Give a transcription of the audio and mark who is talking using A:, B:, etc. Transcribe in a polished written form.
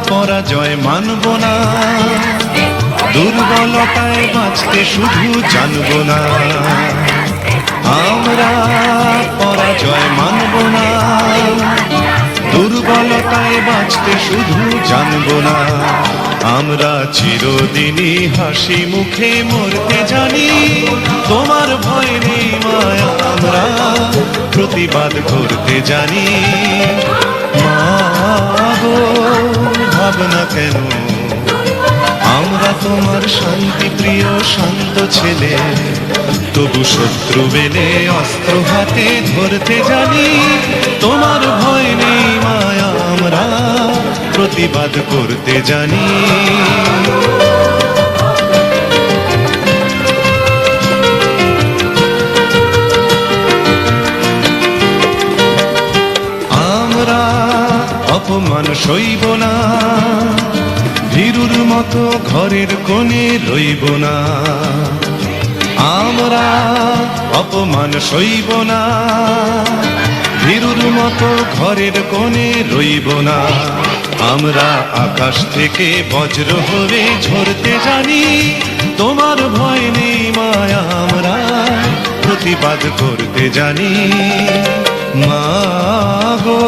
A: পরাজয় মানব না, দুর্বলতায় বাঁচতে শুধু জানব না। আমরা পরাজয় মানব না, দুর্বলতায় বাঁচতে শুধু জানব না। আমরা চিরদিনই হাসি মুখে মরতে জানি, তোমার ভয় নেই মায়া, আমরা প্রতিবাদ করতে জানি। মা গো ভাবনা কেন, আমরা তোমার শান্তি প্রিয় শান্ত ছেলে, তবু শত্রু বেলে অস্ত্র হাতে ধরতে জানি। তোমার ভয় নেই মায়া, আমরা প্রতিবাদ করতে জানি। আমরা অপমান সইব না, ভীরুর মতো ঘরের কোণে রইব না। আমরা অপমান সইব না, ভীরুর মতো ঘরের কোণে রইব না। আমরা আকাশ থেকে বজ্র হয়ে ঝরতে জানি, তোমার ভয় নেই মায়া, আমরা প্রতিবাদ করতে জানি। মা গো